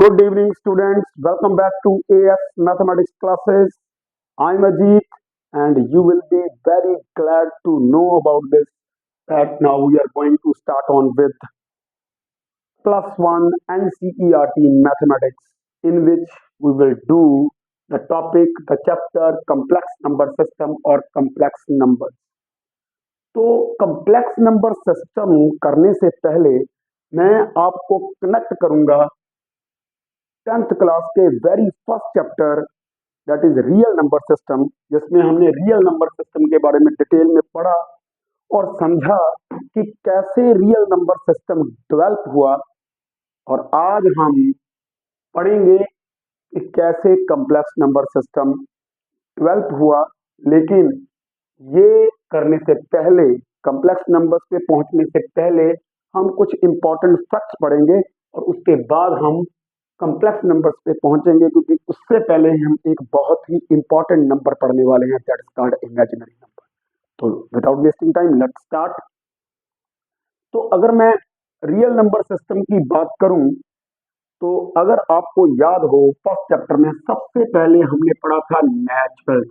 Good evening, students. Welcome back to AS Mathematics classes. I'm Ajit, and you will be very glad to know about this. That now we are going to start on with plus one NCERT Mathematics, in which we will do the chapter complex number system or complex numbers. तो complex number system करने से पहले मैं आपको connect करूंगा 10th class के very first chapter that is real number system, जिसमें हमने रियल नंबर सिस्टम के बारे में डिटेल में पढ़ा और समझा कि कैसे रियल नंबर सिस्टम डेवलप हुआ। और आज हम पढ़ेंगे कि कैसे कम्प्लेक्स नंबर सिस्टम डेवलप हुआ। लेकिन ये करने से पहले, कम्प्लेक्स नंबर्स पे पहुंचने से पहले हम कुछ इंपॉर्टेंट फैक्ट्स पढ़ेंगे और उसके बाद हम कम्प्लेक्स नंबर्स पे पहुंचेंगे, क्योंकि उससे पहले हम एक बहुत ही इंपॉर्टेंट नंबर पढ़ने वाले हैं, that is called imaginary number. तो without wasting time let's start. तो अगर मैं रियल नंबर सिस्टम की बात करूं, तो अगर आपको याद हो फर्स्ट चैप्टर में सबसे पहले हमने पढ़ा था नेचुरल।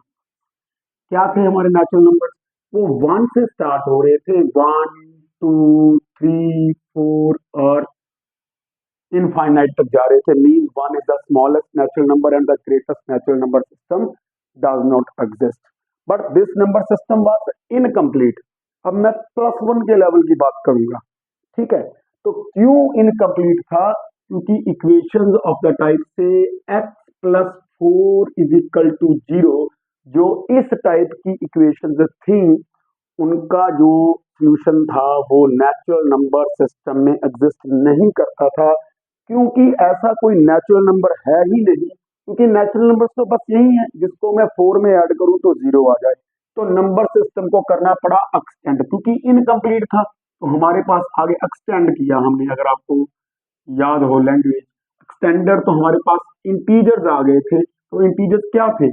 क्या थे हमारे नेचुरल नंबर? वो 1 से स्टार्ट हो रहे थे, 1 2 3 4 और इनफाइनाइट तक जा रहे थे। Means 1 is the smallest natural number and the greatest natural number system does not exist, but this number system was incomplete. अब मैं प्लस 1 के लेवल की बात करूंगा, ठीक है? तो क्यों इनकम्प्लीट था? क्योंकि इक्वेशंस ऑफ द टाइप से x plus 4 is equal to 0, जो इस टाइप की इक्वेशंस थी, उनका जो सॉल्यूशन था वो नेचुरल नंबर सिस्टम में एग्जिस्ट नहीं करता था, क्योंकि ऐसा कोई नेचुरल नंबर है ही नहीं। क्योंकि नेचुरल नंबर तो बस यही है, जिसको मैं 4 में ऐड करूं तो 0 आ जाए। तो नंबर सिस्टम को करना पड़ा एक्सटेंड, क्योंकि इनकम्प्लीट था। तो हमारे पास आगे एक्सटेंड किया हमने, अगर आपको याद हो लैंग्वेज एक्सटेंडर, तो हमारे पास इंटीजर्स आ गए थे। तो इंटीजर्स क्या थे?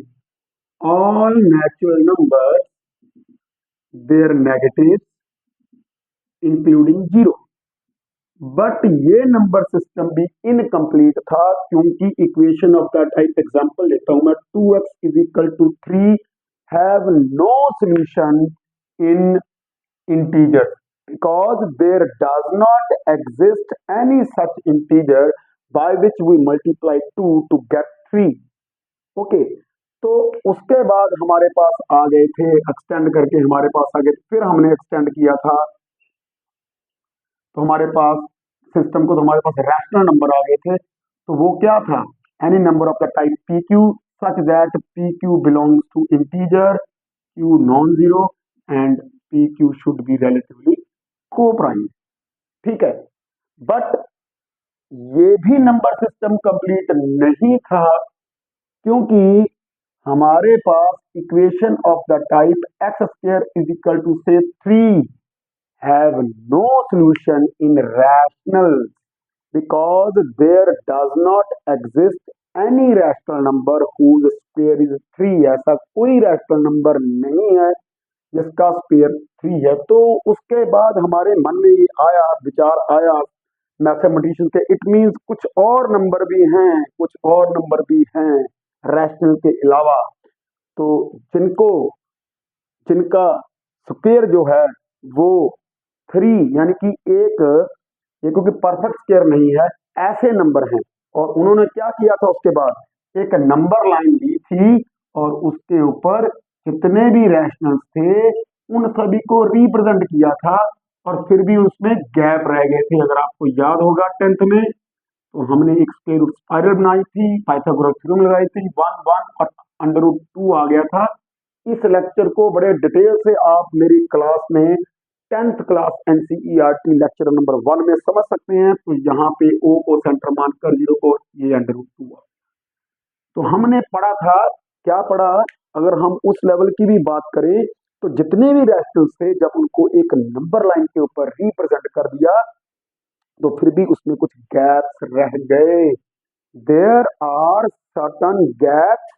All natural number there negative including 0। But ये नंबर सिस्टम भी इनकम्प्लीट था, क्योंकि equation of the type, example लेता हूं मैं, 2x is equal to 3 have no solution in integer, because there does not exist any such integer by which we multiply 2 to get 3। Okay, तो उसके बाद हमारे पास आ गए थे एक्सटेंड करके, हमारे पास आ गए, फिर हमने एक्सटेंड किया था तो हमारे पास सिस्टम को, तो हमारे पास रैशनल नंबर आ गए थे। तो वो क्या था? Any number of the type P Q such that P Q belongs to integer, Q non zero and P Q should be relatively co prime, ठीक है? बट ये भी नंबर सिस्टम कंप्लीट नहीं था, क्योंकि हमारे पास equation of the type X square is equal to से 3 have no solution in rational, because there does not exist any rational number whose square is 3। ऐसा कोई रैशनल नंबर नहीं है जिसका स्क्वायर 3 है। तो उसके बाद हमारे मन में ये आया, विचार आया मैथमेटिशियन के, इट मींस कुछ और नंबर भी हैं, कुछ और नंबर भी हैं रैशनल के अलावा, तो जिनका स्क्वायर जो है वो 3, यानी कि एक, ये क्योंकि परफेक्ट स्क्वायर नहीं है, ऐसे नंबर हैं। और उन्होंने क्या किया था? उसके बाद एक नंबर लाइन ली थी और उसके ऊपर जितने भी रैशनल्स थे उन सभी को रिप्रेजेंट किया था, और फिर भी उसमें गैप रह गए थे। अगर आपको याद होगा 10th में, तो हमने एक स्क्वायर रूट स्पाइरल बनाई थी, पाइथागोरस थ्योरम लगाई थी, 1 1 और अंडर रूट 2 आ गया था। इस लेक्चर को बड़े डिटेल से आप मेरी क्लास में 10th class NCERT lecture number 1 में समझ सकते हैं। तो यहाँ पे ओ को सेंटर मानकर 0 को ये अंडर रूट 2। तो हमने पढ़ा था, क्या पढ़ा? अगर हम उस लेवल की भी बात करें, तो जितने भी रैशनल्स थे, जब उनको एक नंबर लाइन के ऊपर रिप्रेजेंट कर दिया, तो फिर भी उसमें कुछ गैप्स रह गए। There are certain gaps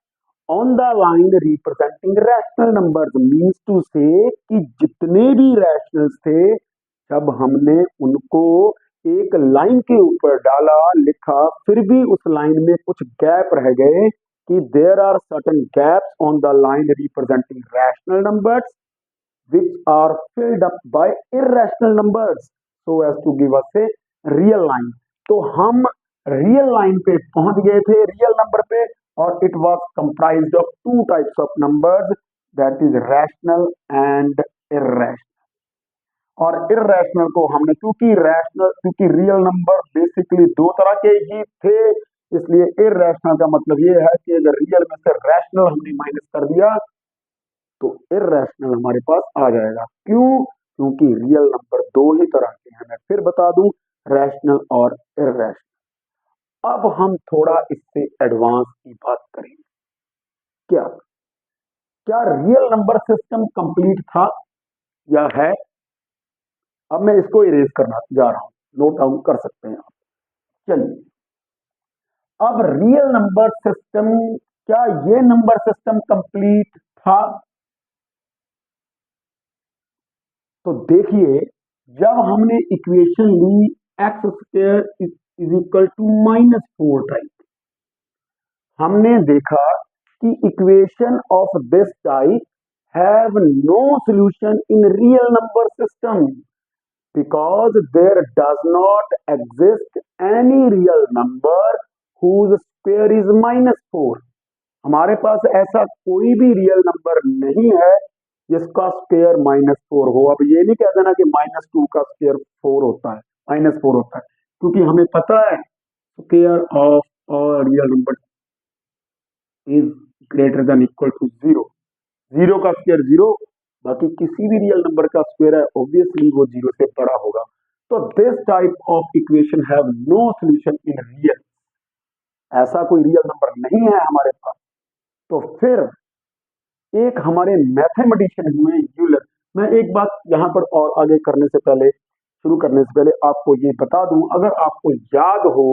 on the line representing rational numbers, means to say कि जितने भी रैशनल्स थे, जब हमने उनको एक लाइन के ऊपर डाला, लिखा, फिर भी उस लाइन में कुछ गैप रह गए कि there are certain gaps on the line representing rational numbers which are filled up by irrational numbers so as to give us a real line. तो हम रियल लाइन पे पहुंच गए थे, रियल नंबर पे, और it was comprised of two types of numbers, that is rational and irrational. और irrational को हमने, क्योंकि रियल नंबर बेसिकली दो तरह के ही थे, इसलिए इर्रेशनल का मतलब ये है कि अगर रियल में से रैशनल हमने माइनस कर दिया तो इर्रेशनल हमारे पास आ जाएगा। क्यों? क्योंकि रियल नंबर दो ही तरह के हैं, मैं फिर बता दूं, रैशनल और इर्रेशनल। अब हम थोड़ा इससे एडवांस की बात करेंगे। क्या क्या रियल नंबर सिस्टम कंप्लीट था या है? अब मैं इसको इरेज करना जा रहा हूं, नोट डाउन कर सकते हैं आप। चलिए, अब रियल नंबर सिस्टम, क्या ये नंबर सिस्टम कंप्लीट था? तो देखिए, जब हमने इक्वेशन ली X square is equal to -4 type, हमने देखा कि equation of this type have no solution in real number system because there does not exist any real number whose square is -4। हमारे पास ऐसा कोई भी रियल नंबर नहीं है जिसका स्क्वायर -4 हो। अब ये नहीं कह देना कि -2 का स्क्वायर 4 होता है, -4 होता है, क्योंकि हमें पता है square of all real number is greater than equal to 0। 0 का स्क्वायर 0, बाकी किसी भी रियल नंबर का स्क्वायर है ऑब्वियसली वो 0 से बड़ा होगा। तो this type of equation have no solution in real, ऐसा कोई रियल नंबर नहीं है हमारे पास। तो फिर एक हमारे मैथमेटिशियन हुए यूलर। मैं एक बात यहां पर और आगे करने से पहले, शुरू करने से पहले आपको ये बता दूं, अगर आपको याद हो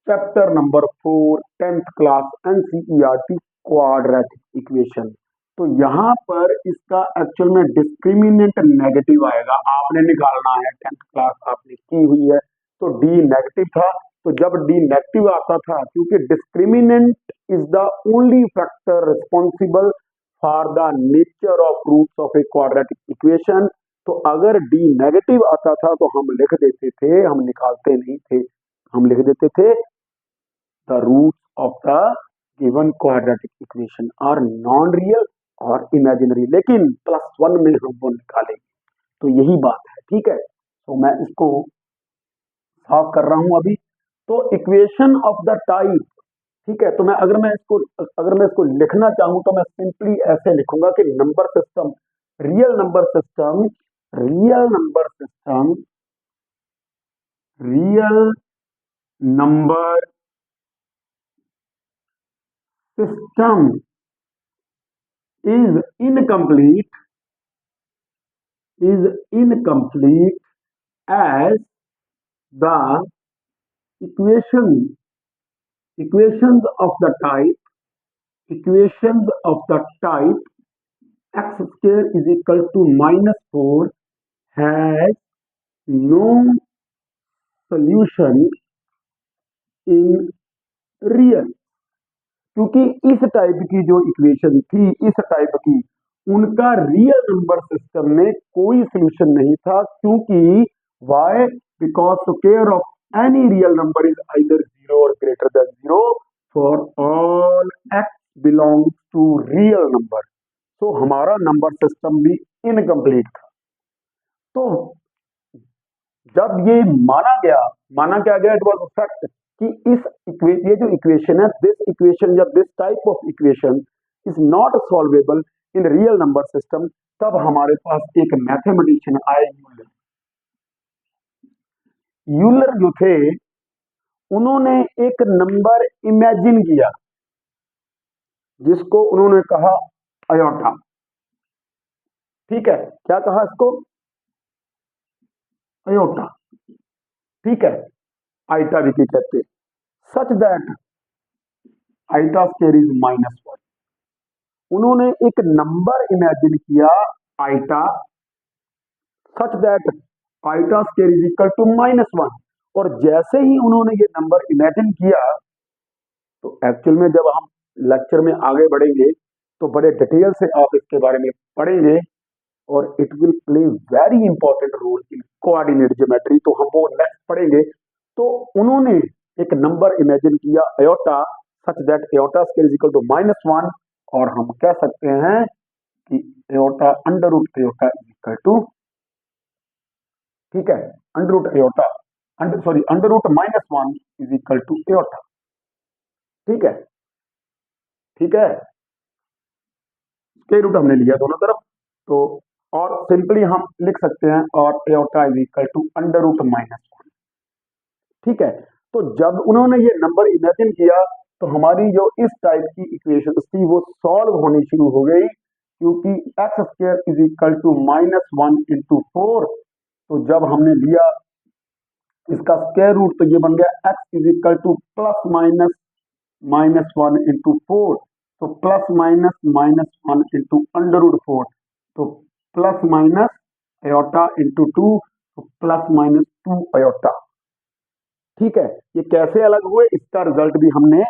chapter number 4 10th class NCERT quadratic equation, तो यहाँ पर इसका एक्चुअल में डिस्क्रिमिनेंट नेगेटिव आएगा, आपने निकालना है। 10th क्लास आपने की हुई है, तो डी नेगेटिव था। तो जब डी नेगेटिव आता था, क्योंकि discriminant is the only factor responsible for the nature of roots of a quadratic equation, तो अगर डी नेगेटिव आता था तो हम लिख देते थे, हम निकालते नहीं थे, हम लिख देते थे the roots of the given quadratic equation are non real और इमेजिनरी, लेकिन +1 में हम वो निकालेंगे। तो यही बात है, ठीक है। तो मैं इसको साफ कर रहा हूं अभी। तो इक्वेशन ऑफ द टाइप, ठीक है, तो अगर मैं इसको लिखना चाहूं तो मैं सिंपली ऐसे लिखूंगा कि number system, real number system, real number system, real number system is incomplete as the equations of the type x square is equal to -4 has no solution in real। क्योंकि इस टाइप की जो equation थी, इस type की, उनका real number system में कोई सोल्यूशन नहीं था। क्योंकि why? Because square of any real number is either 0 और greater than 0 for all X belongs to real number. तो हमारा नंबर सिस्टम भी इनकम्प्लीट था। तो जब ये माना क्या गया, इट वॉज फैक्ट कि ये जो इक्वेशन है, दिस इक्वेशन या this type of equation is not solvable in real number system. तब हमारे पास एक मैथमेटिशियन आए, यूलर जो थे, उन्होंने एक नंबर इमेजिन किया जिसको उन्होंने कहा आयोटा। ठीक है, क्या कहा इसको? आयोटा, ठीक है, आइटा भी कहते हैं। Such that iota square is -1। उन्होंने एक नंबर इमेजिन किया iota, such that iota square is equal to -1। और जैसे ही उन्होंने ये नंबर इमेजिन किया, तो एक्चुअल में जब हम लेक्चर में आगे बढ़ेंगे तो बड़े डिटेल से आप इसके बारे में पढ़ेंगे, और it will play very important role in coordinate geometry. तो हम वो नेक्स्ट पढ़ेंगे। तो उन्होंने एक नंबर इमेजिन किया iota, such that iota square is equal to -1, और हम कह सकते हैं कि iota under root iota is equal to, ठीक है, under root iota under root -1 is equal to iota. ठीक है, ठीक है, स्क्वायर रूट हमने लिया दोनों तरफ। तो और सिंपली हम लिख सकते हैं और iota is equal to under root -1। ठीक है, तो जब उन्होंने ये नंबर इमेजिन किया, तो हमारी जो इस टाइप की इक्वेशन थी वो सॉल्व होनी शुरू हो गई, क्योंकि X square is equal to -1 into 4। तो जब हमने लिया इसका स्क्वायर रूट, तो ये बन गया X is equal to plus minus -1 into 4। तो plus minus -1 into under root 4, तो प्लस माइनस एयोटा इंटू 2, तो प्लस माइनस 2 एयोटा। ठीक है, ये कैसे अलग हुए इसका रिजल्ट भी हमने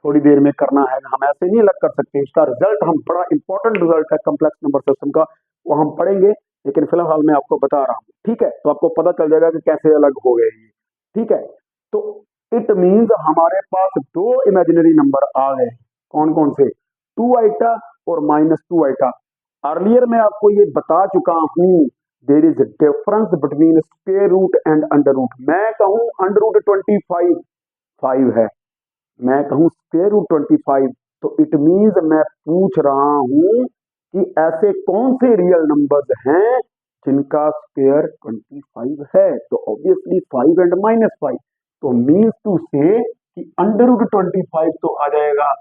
थोड़ी देर में करना है, हम ऐसे नहीं अलग कर सकते। इसका रिजल्ट हम, बड़ा इंपॉर्टेंट रिजल्ट है कॉम्प्लेक्स नंबर सिस्टम का, वो हम पढ़ेंगे, लेकिन फिलहाल मैं आपको बता रहा हूँ। ठीक है, तो आपको पता चल जाएगा कि कैसे अलग हो गए ये। ठीक है, तो इट मीन्स हमारे पास दो इमेजिनरी नंबर आ गए। कौन कौन से? 2 आइटा और -2 आइटा। अर्लियर मैं आपको ये बता चुका हूं, there is difference between square root and under root. मैं कहूं अंडर रूट 25 5 है, मैं कहूं स्क्वायर रूट 25, तो इट मीन्स मैं पूछ रहा हूं कि ऐसे कौन से रियल नंबर्स हैं जिनका स्क्वायर 25 है। तो ऑब्वियसली 5 एंड -5, तो मीन्स टू से कि अंडर रूट 25 तो आ जाएगा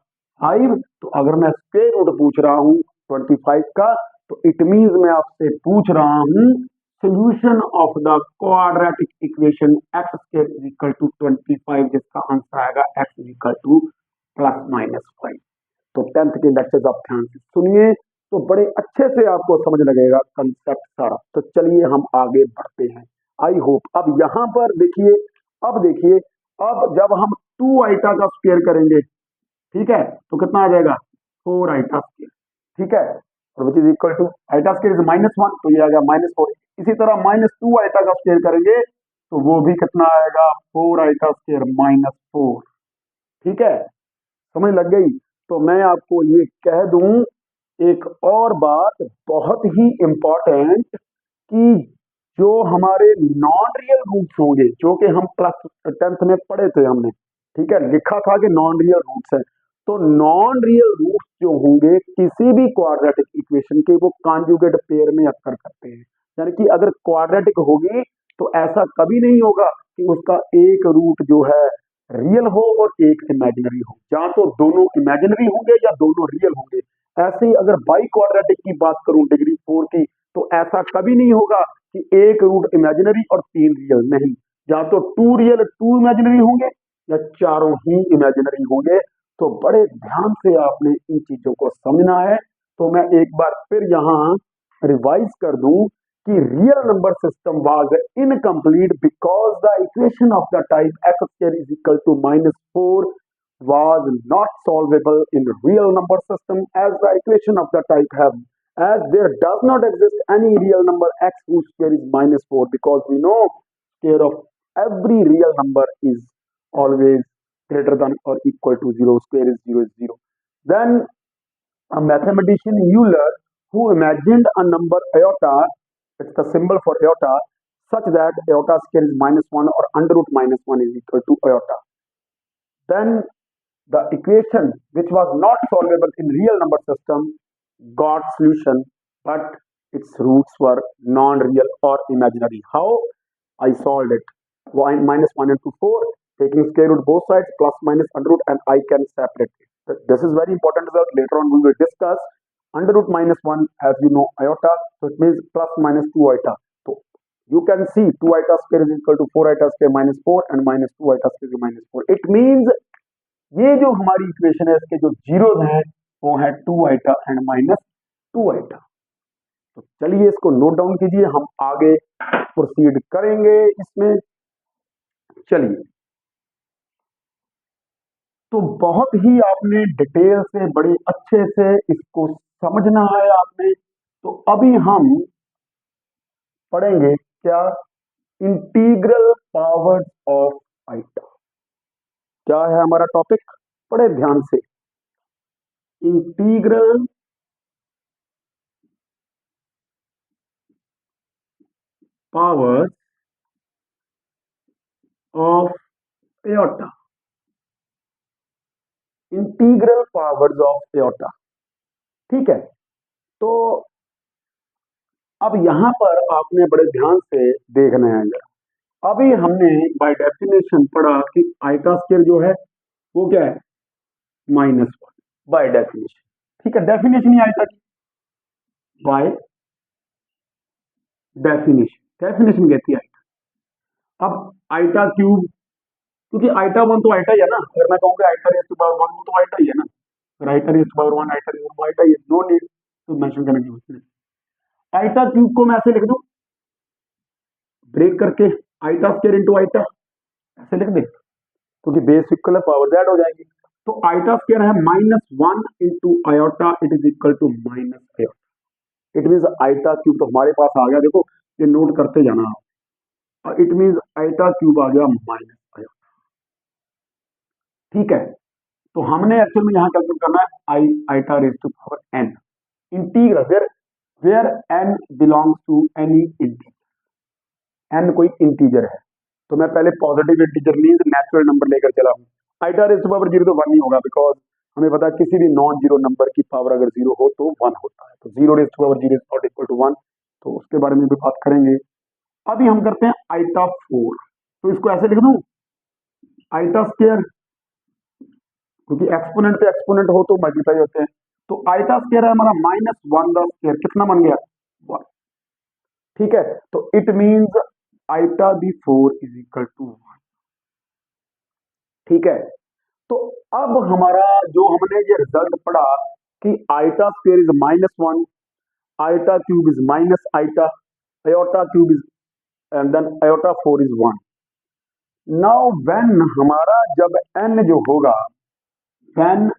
5। तो अगर मैं स्क्वायर रूट पूछ रहा हूं 25 का, तो इट मीन्स मैं आपसे पूछ रहा हूं solution of the quadratic equation x square is equal to 25, जिसका आंसर आएगा x is equal to ±5। तो 10th के लेक्चर्स आप ध्यान से सुनिए, तो बड़े अच्छे से आपको समझ लगेगा कंसेप्ट सारा। तो चलिए हम आगे बढ़ते हैं। आई होप अब यहां पर देखिए, अब देखिए, अब जब हम 2 आइटा का स्क्वायर करेंगे, ठीक है, तो कितना आ जाएगा? 4 आइटा स्क्वायर। ठीक है, और which is equal to iota square is -1, तो ये आ गया -4। इसी तरह -2 आइटा का स्क्वायर करेंगे, तो वो भी कितना आएगा? 4 आइटा स्क्वायर -4। ठीक है, समझ लग गई? तो मैं आपको ये कह दूं एक और बात बहुत ही इंपॉर्टेंट, कि जो हमारे नॉन रियल रूट्स होंगे, जो कि हम क्लास 10th में पढ़े थे हमने, ठीक है, लिखा था कि नॉन रियल रूट्स है। तो नॉन रियल रूट्स जो होंगे किसी भी क्वाड्रेटिक इक्वेशन के, वो कॉन्जुगेट पेयर में अक्कर करते हैं। यानी कि अगर क्वाड्रेटिक होगी, तो ऐसा कभी नहीं होगा कि उसका एक रूट जो है रियल हो और एक इमेजिनरी हो, या तो दोनों इमेजिनरी होंगे या दोनों रियल होंगे। ऐसे ही अगर बाई क्वाड्रेटिक की बात करूं डिग्री 4 की, तो ऐसा कभी नहीं होगा कि एक रूट इमेजिनरी और 3 रियल, नहीं, या तो 2 रियल 2 इमेजिनरी होंगे, या चारों ही इमेजिनरी होंगे। तो बड़े ध्यान से आपने इन चीजों को समझना है। तो मैं एक बार फिर यहाँ रिवाइज कर दूं कि real number system was incomplete because the equation of the type x square is equal to -4 was not solvable in real number system, as the equation of the type have, as there does not exist any real number x whose square is -4, because we know square of every real number is always greater than or equal to 0, square is 0 is 0. Then a mathematician Euler, who imagined a number iota, it's the symbol for iota, such that iota square is -1 or under root -1 is equal to iota. Then the equation which was not solvable in real number system got solution, but its roots were non-real or imaginary. How I solved it? -1 into 4, taking square root both sides, plus minus under root, and I can separate it. This is very important result. Later on we will discuss. Under root -1, as you know, iota, so it means plus minus 2 iota. So you can see 2 iota square is equal to 4 iota square -4, and -2 iota square is -4. It means ये जो हमारी equation है, इसके जो zeros हैं वो है 2 iota and -2 iota. तो चलिए इसको नोट डाउन कीजिए, हम आगे प्रोसीड करेंगे इसमें। चलिए, तो बहुत ही आपने डिटेल से बड़े अच्छे से इसको समझना है आपने। तो अभी हम पढ़ेंगे क्या, इंटीग्रल पावर्स ऑफ आइटा। क्या है हमारा टॉपिक, बड़े ध्यान से, integral powers of aorta. Integral powers of aorta, ठीक है। तो अब यहां पर आपने बड़े ध्यान से देखना है। अभी हमने बाय डेफिनेशन पढ़ा कि आइटा स्क्वायर जो है वो क्या है, -1 बाय डेफिनेशन, ठीक है। डेफिनेशन ही आइटा की, बाय डेफिनेशन, डेफिनेशन कहती है आइटा। अब आइटा क्यूब, क्योंकि आइटा वन तो आइटा ही है ना, अगर मैं कहूँ कि iota raise to power one, वो तो आइटा ही है ना। अगर iota raise to power one, iota raise to iota ही है, नो नीड टू मेंशन करने की जरूरत नहीं। आइटा क्यूब को मैं ऐसे लिख दूं, ब्रेक करके, आइटा स्क्वायर इंटू आइटा, ऐसे लिख दे, क्योंकि बेस इक्वल है, पावर ऐड हो जाएगी। तो आइटा स्क्वायर है -1 into iota, it is equal to minus iota. It mean iota cube तो हमारे पास आ गया, देखो ये नोट करते जाना। इट मीन आइटा क्यूब आ गया माइनस आयोटा, ठीक है। तो हमने एक्चुअल में यहाँ कैलकुलेट करना है i iota raise to power n, integral where where n belongs to any integer, n कोई इंटीजर है। तो मैं पहले positive integer means natural number लेकर चला हूँ। Iota raise to power zero तो वन नहीं होगा, बिकॉज हमें पता है किसी भी नॉन जीरो नंबर की पावर अगर जीरो हो तो वन होता है। तो zero raise to power zero is not equal to one, तो उसके बारे में भी बात करेंगे। अभी हम करते हैं आइटा 4। तो इसको ऐसे लिख दूं, आइटा स्क्वायर, क्योंकि एक्सपोनेंट पे एक्सपोनेंट हो तो मल्टीप्लाई होते हैं। तो आइटा स्क्वायर है हमारा -1 का स्क्वायर, कितना बन गया, 1, ठीक है। तो it means iota the 4 is equal to 1, ठीक है। तो अब हमारा जो हमने ये रिजल्ट पढ़ा कि iota square is -1, iota cube is minus iota, iota cube is, and then iota 4 is 1। Now when हमारा जब n जो होगा, when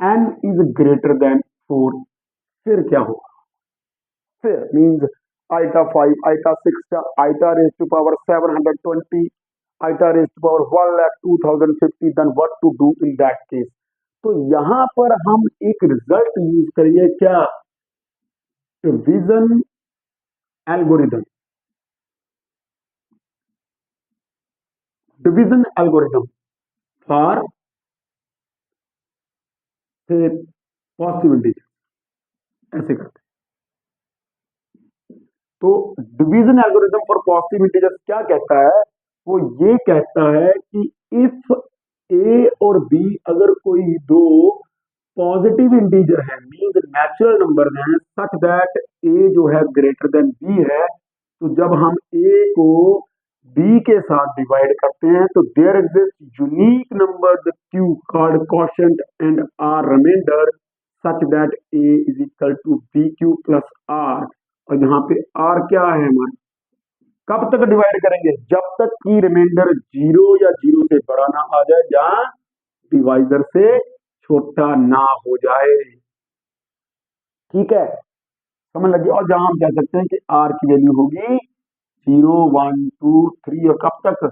n is greater than 4, फिर क्या होगा, फिर means iota 5, iota 6, iota raise to power 720, iota raise to power 1,02,050, then what to do in that case. तो यहां पर हम एक रिजल्ट यूज करिए, क्या, division algorithm, division algorithm for positive integer, ऐसे करते हैं। तो division algorithm for positive integer क्या कहता है, वो ये कहता है कि इफ ए और बी अगर कोई दो पॉजिटिव इंटीजर है, मींस नेचुरल नंबर हैं, सच दैट ए जो है ग्रेटर देन बी है, तो जब हम ए को बी के साथ डिवाइड करते हैं तो there exist unique number Q called quotient and R remainder such that A is equal to B Q plus R. और यहाँ पे आर क्या है हमारा, कब तक डिवाइड करेंगे, जब तक कि रिमाइंडर जीरो या जीरो से बड़ा ना आ जाए, या डिवाइजर से छोटा ना हो जाए, ठीक है, समझ लगी। और जहां हम कह सकते हैं कि आर की वैल्यू होगी 0, 1, 2, 3 और कब तक,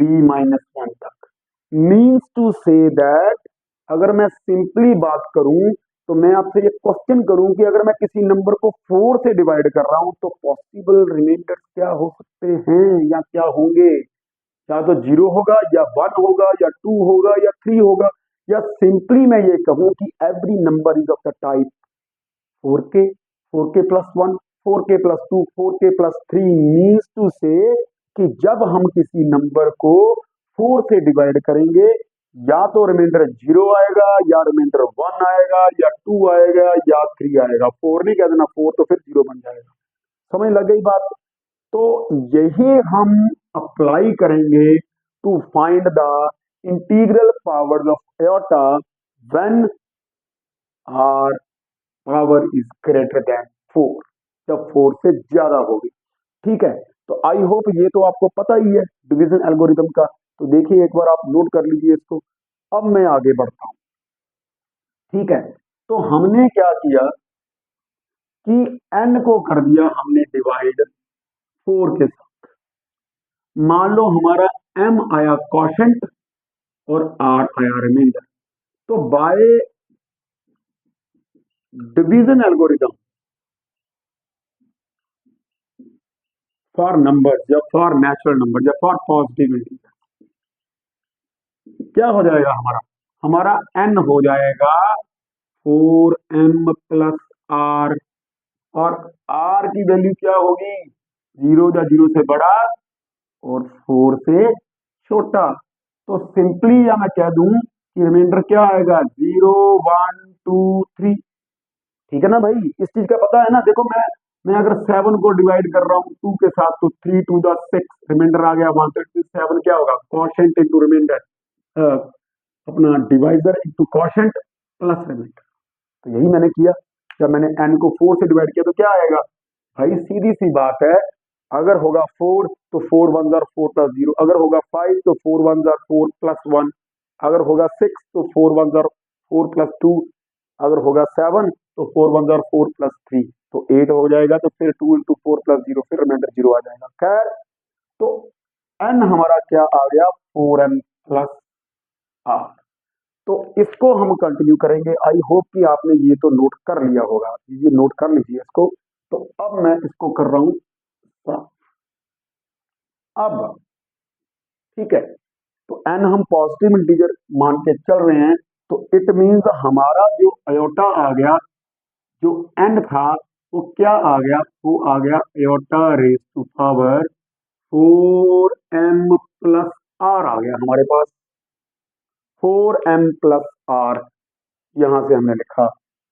b-1 तक। मीन्स टू से दैट, अगर मैं सिंपली बात करूं तो मैं आपसे ये क्वेश्चन करूं कि अगर मैं किसी नंबर को 4 से डिवाइड कर रहा हूं तो पॉसिबल रिमाइंडर क्या हो सकते हैं या क्या होंगे, या तो 0 होगा या 1 होगा या 2 होगा या 3 होगा, या सिंपली मैं ये कहूं कि every number is of the type 4k, 4k plus 1, 4k plus 2, 4k plus 3, means to say कि जब हम किसी नंबर को 4 से डिवाइड करेंगे, या तो रिमाइंडर 0 आएगा, या रिमाइंडर 1 आएगा, या 2 आएगा, या 3 आएगा। 4 नहीं कह देना, 4 तो फिर 0 बन जाएगा। समझ लग गई बात। तो यही हम अप्लाई करेंगे to find the integral powers of iota when our power is greater than 4, जब 4 से ज्यादा होगी। ठीक है, तो आई होप ये तो आपको पता ही है डिवीजन एल्गोरिदम का। तो देखिए एक बार आप नोट कर लीजिए इसको। अब मैं आगे बढ़ता हूं। ठीक है, तो हमने क्या किया कि n को कर दिया हमने डिवाइड 4 के साथ। मान लो हमारा m आया क्वोशंट और r आया रिमाइंडर। तो by division algorithm for number या फॉर नेचुरल नंबर या फॉर पॉजिटिव इंटीजर, क्या हो जाएगा हमारा? हमारा n हो जाएगा 4m प्लस r, और r की वैल्यू क्या होगी? 0 या 0 से बड़ा और 4 से छोटा। तो सिंपली या मैं कह दूं कि रिमाइंडर क्या आएगा? 0 1 2 3। ठीक है ना भाई, इस चीज का पता है ना? देखो मैं अगर 7 को डिवाइड कर रहा हूँ 2 के साथ, तो 3 2 द 6, रिमाइंडर आ गया 1। तो 7 क्या होगा? क्वोशंट इंटू रिमाइंडर, अपना divisor into quotient plus remainder. तो यही मैंने किया। जब मैंने n को 4 से डिवाइड किया तो क्या आएगा भाई? सीधी सी बात है, अगर होगा 4 तो 4 1 जार 4 प्लस 0, अगर होगा 5 तो 4 1 जार 4 प्लस 1, अगर होगा 6 तो 4 1 जार 4 प्लस 2, अगर होगा 7 तो 4 1 जार 4 प्लस 3, तो 8 हो जाएगा। तो फिर 2 इंटू 4 प्लस 0, फिर रिमाइंडर 0 आ जाएगा। खैर, तो n हमारा क्या आ गया? 4m plus r। तो इसको हम कंटिन्यू करेंगे। आई होप कि आपने ये तो नोट कर लिया होगा, ये नोट कर लीजिए इसको। तो अब मैं इसको कर रहा हूं अब। ठीक है, तो n हम पॉजिटिव इंटीजर मान के चल रहे हैं, तो इट मींस हमारा जो अयोटा आ गया, जो n था वो क्या आ गया? वो आ गया iota raise to power 4m plus r आ गया हमारे पास। 4m प्लस r यहां से हमने लिखा,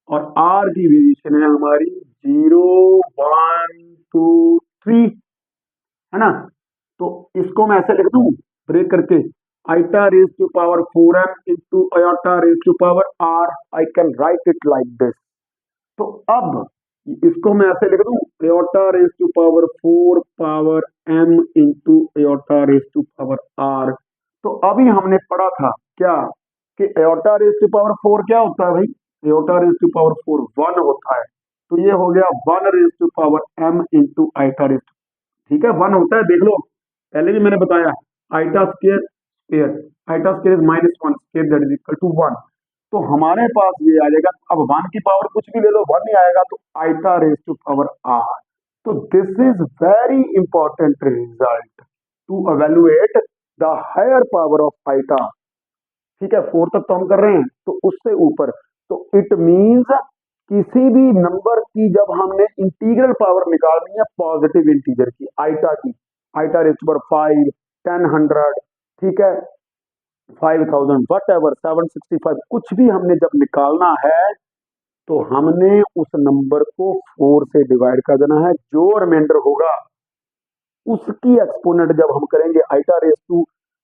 और r की वेरिएशन है हमारी 0 1 2 3, है ना? तो इसको मैं ऐसे लिख दूं ब्रेक करके, iota raise to power 4m into iota raise to power r। I can write it like this. तो अब इसको मैं ऐसे लिख दूं, iota raise to power 4 power m into iota raise to power r। तो अभी हमने पढ़ा था क्या कि आयोटा रेज टू पावर 4 क्या होता है भाई? आयोटा रेज टू पावर 4 1 होता है। तो ये हो गया 1 raise to power m into iota raise. ठीक है, 1 होता है, देख लो, पहले भी मैंने बताया। Iota square square, iota square is -1 square that is equal to 1। तो हमारे पास ये आ जाएगा। अब 1 की पावर कुछ भी ले लो, 1 ही आएगा। तो iota raise to power r। तो this is very important result to evaluate the higher power of iota. ठीक है, 4 तक तो हम कर रहे हैं, तो उससे ऊपर। तो इट मींस किसी भी नंबर की जब हमने इंटीग्रल पावर निकालनी है पॉजिटिव इंटीजर की, आइटा की, आइटा रेज़ टू पावर 5 10 100, ठीक है, 5000 वट एवर 765, कुछ भी हमने जब निकालना है तो हमने उस नंबर को 4 से डिवाइड कर देना है। जो रिमाइंडर होगा उसकी एक्सपोनेंट जब हम करेंगे iota raise to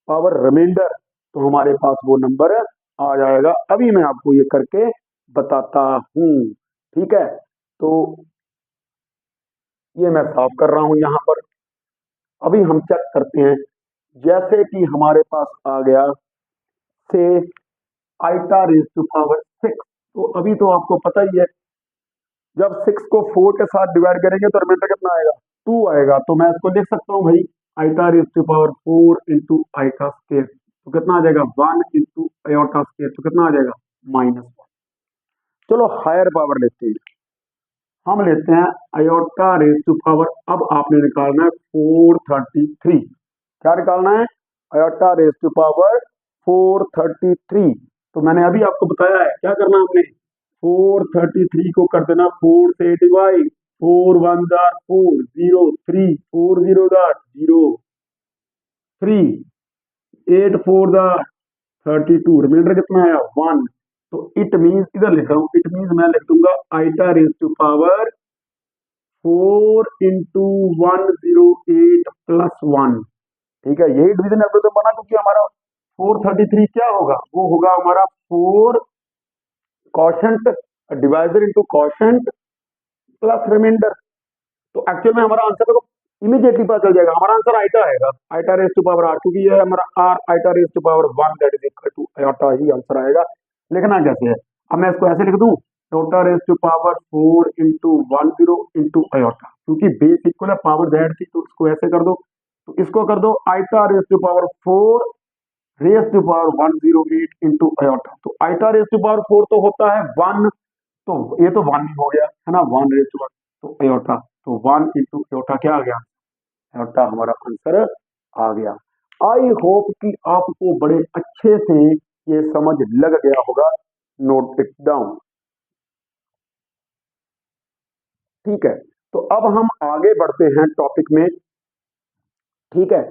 power remainder, तो हमारे पास वो नंबर आ जाएगा। अभी मैं आपको ये करके बताता हूं। ठीक है, तो ये मैं साफ कर रहा हूं यहां पर। अभी हम चेक करते हैं, जैसे कि हमारे पास आ गया से आइटा रेज़ टू पावर 6। तो अभी तो आपको पता ही है, जब 6 को 4 के साथ डिवाइड करेंगे तो रिमाइंडर कितना आएगा? 2 आएगा। तो मैं इसको लिख सकता हूँ भाई, iota raise to power 4 into iota square. तो कितना आ जाएगा? 1 इंटू आयोटा स्केयर। तो कितना आ जाएगा? -1। चलो हायर पावर लेते हैं, हम लेते हैं आयोटा रेज़ टू पावर। अब आपने निकालना है 433। क्या निकालना है? Iota raise to power 433। तो मैंने अभी आपको बताया है क्या करना है हमने। 433 को कर देना 4 से डिवाइड, 4 1 जार 4 0 3 4 0 जार 0 3 8 4 जार 32, रिमाइंडर कितना आया? 1। तो इट मींस, इधर लिख रहा हूं, इट मींस मैं लिख दूंगा iota raise to power 4 into 108 plus 1। ठीक है, यही डिवीजन एल्गोरिथम बना, क्योंकि हमारा 433 क्या होगा? वो होगा हमारा 4 quotient divisor into quotient plus remainder. तो एक्चुअल में हमारा आंसर देखो इमीडिएटली पता चल जाएगा, हमारा आंसर आइटा आएगा, iota raise to power R, क्योंकि ये हमारा R iota raise to power 1 that is equal to iota ही आंसर आएगा। लिखना कैसे है, अब मैं इसको ऐसे लिख दूं, iota raise to power 4 into 10 into iota, क्योंकि बेस इक्वल है पावर जेड की, तो इसको ऐसे कर दो, तो इसको कर दो iota raise to power 4 raise to power 108 into iota. तो आइटा रेज टू पावर 4 तो होता है 1, तो ये तो 1 ही हो गया है ना, 1 रेज टू पावर, तो आइटा, तो 1 इंटू आइटा क्या आ गया, आइटा हमारा आंसर आ गया। आई होप कि आपको बड़े अच्छे से ये समझ लग गया होगा, नोट इट डाउन। ठीक है, तो अब हम आगे बढ़ते हैं टॉपिक में। ठीक है,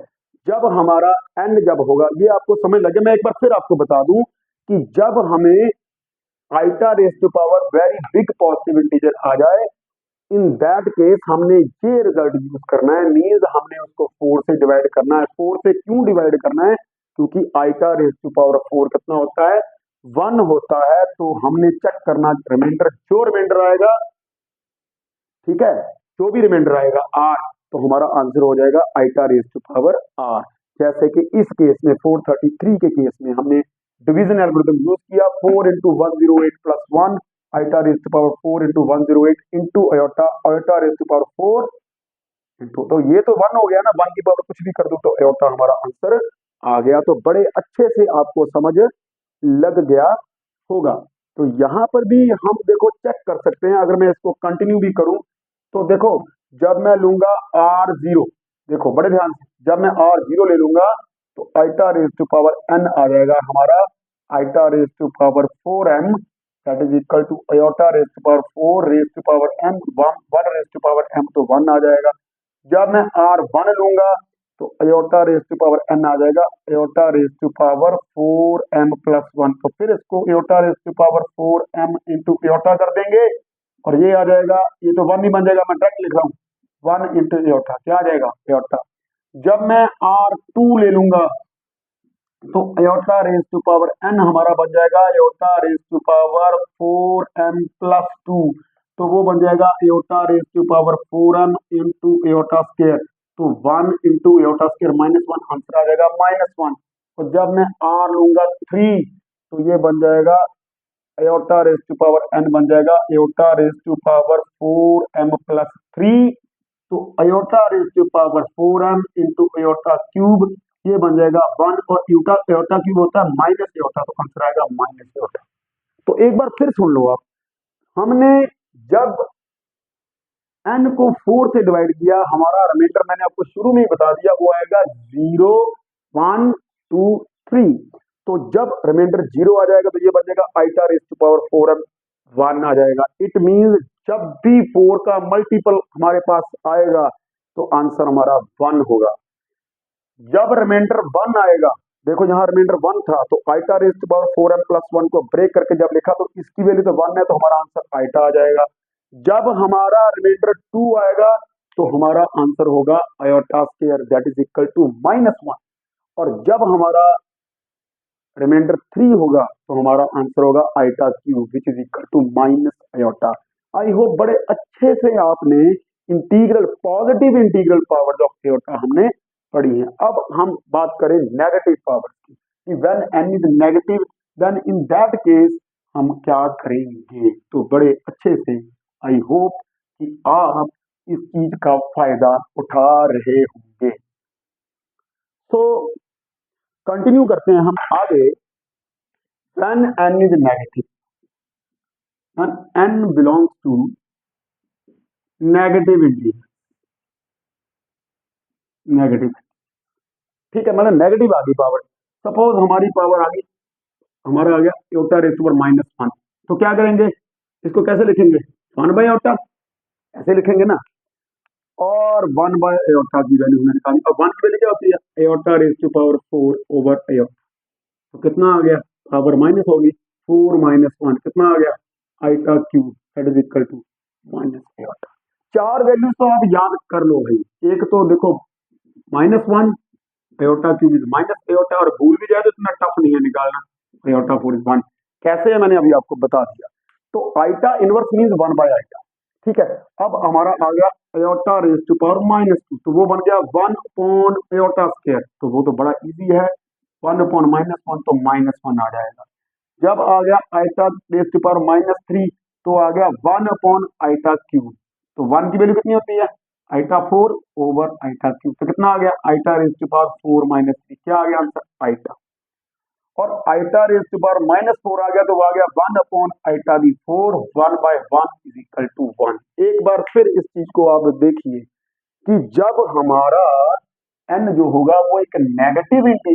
जब हमारा एन जब होगा, ये आपको समझ लगे, मैं एक बार फिर आपको बता दूं कि जब हमें iota raise to power very big positive integer आ जाए, इन दैट केस हमने ये रिजल्ट यूज करना है, मीन्स हमने उसको 4 से डिवाइड करना है। 4 से क्यों डिवाइड करना है, क्योंकि आइटा रेज टू पावर 4 कितना होता है, 1 होता है, तो हमने चेक करना रिमाइंडर, जो रिमाइंडर आएगा, ठीक है, जो भी रिमाइंडर आएगा आर, तो हमारा आंसर हो जाएगा iota raise to power R. जैसे कि इस केस में 433 के केस में हमने डिवीजन एल्गोरिथम यूज किया, 4 into 108 plus 1 iota raise to power 4 into 108 into iota, iota raise to power 4 into, तो ये तो 1 हो गया ना, 1 की पावर कुछ भी कर दो तो आयोटा हमारा आंसर आ गया। तो बड़े अच्छे से आपको समझ लग गया होगा। तो यहां पर भी हम देखो चेक कर सकते हैं, अगर मैं इसको कंटिन्यू भी करूं तो देखो, जब मैं लूंगा R0, देखो बड़े ध्यान से, जब मैं R0 ले लूंगा तो iota raise to power n आ जाएगा हमारा, iota raise to power 4m that is equal to iota raise to power 4 raise to power m, 1 raise to power m, तो 1 आ जाएगा। जब मैं R1 लूंगा तो iota raise to power n आ जाएगा, iota raise to power 4m plus 1, तो फिर इसको iota raise to power 4m into iota कर देंगे, और ये आ जाएगा, ये तो 1 ही बन जाएगा, मैं डायरेक्ट लिख रहा हूँ 1 इंटू आयोटा, क्या आ जाएगा आयोटा। जब मैं R2 ले लूंगा तो iota raise to power n हमारा बन जाएगा iota raise to power 4m plus 2, तो वो बन जाएगा iota raise to power 4m into iota square, तो 1 इंटू आयोटा स्क्वायर -1, आंसर आ जाएगा -1। तो जब मैं r लूंगा 3 तो ये बन जाएगा iota raise to power n बन जाएगा iota raise to power 4m plus 3, तो iota raise to power 4m into iota cube, ये बन जाएगा 1, और आयोटा आयोटा क्यूब होता है माइनस आयोटा, तो आंसर आएगा माइनस आयोटा। तो एक बार फिर सुन लो आप, हमने जब n को 4 से डिवाइड किया, हमारा रिमाइंडर मैंने आपको शुरू में ही बता दिया, वो आएगा 0 1 2 3, तो जब रिमाइंडर 0 आ जाएगा तो ये बन जाएगा iota raise to power 4m 1 आ जाएगा। इट मींस जब भी 4 का मल्टीपल हमारे पास आएगा तो आंसर हमारा 1 होगा। जब रिमाइंडर 1 आएगा, देखो यहाँ रिमाइंडर 1 था, तो iota raise to power 4m plus 1 को ब्रेक करके जब लिखा तो इसकी वैल्यू तो 1 है, तो हमारा आंसर आइटा आ जाएगा। जब हमारा रिमाइंडर 2 आएगा तो हमारा आंसर होगा iota square that is equal to -1, और जब हमारा रिमाइंडर 3 होगा तो हमारा आंसर होगा iota cube which is equal to minus iota. I hope बड़े अच्छे से आपने integral, positive integral power of iota हमने पढ़ी है। अब हम बात करें नेगेटिव पावर की, कि when n is negative then in that case हम क्या करेंगे। तो बड़े अच्छे से आई होप कि आप इस चीज का फायदा उठा रहे होंगे। तो कंटिन्यू करते हैं हम आगे। When n is negative, when n belongs to negative integer, negative, ठीक है, मतलब नेगेटिव आ गई पावर, सपोज हमारी पावर आ गई, हमारा आ गया आयोटा रेज़ टू पावर -1, तो क्या करेंगे, इसको कैसे लिखेंगे, 1 बाय आयोटा ऐसे लिखेंगे ना, और 1 बाय आयोटा की वैल्यू हमने निकाली, और 1 की वैल्यू क्या होती है iota raise to power 4 over iota, तो कितना आ गया, पावर माइनस होगी, 4 - 1 कितना आ गया iota cube that is equal to minus iota. 4 values तो आप याद कर लो भाई, एक तो देखो -1 iota cube is minus iota, और भूल भी जाए तो इतना टफ नहीं है निकालना, आयोटा 4 इज 1 कैसे है मैंने अभी आपको बता दिया। तो आइटा इनवर्स मीन्स 1/आइटा। ठीक है, अब हमारा आ गया आयोटा रेज टू पावर -2, तो वो बन गया 1/आयोटा स्क्वायर, तो वो तो बड़ा इजी है, 1/-1 तो -1 आ जाएगा। जब आ गया आइटा रेज टू पावर -3, तो आ गया 1/आइटा क्यूब, तो 1 की वैल्यू कितनी होती है, आइटा 4/आइटा क्यूब, तो कितना आ गया, आइटा रेज टू पावर 4-3, क्या आ गया आंसर, आइटा। और आइटा रेज टू पावर -4 आ गया, तो वो आ गया 1/आइटा4, 1/1 = 1। एक बार फिर इस चीज को आप देखिए कि जब हमारा n जो होगा वो एक नेगेटिव इंटीजर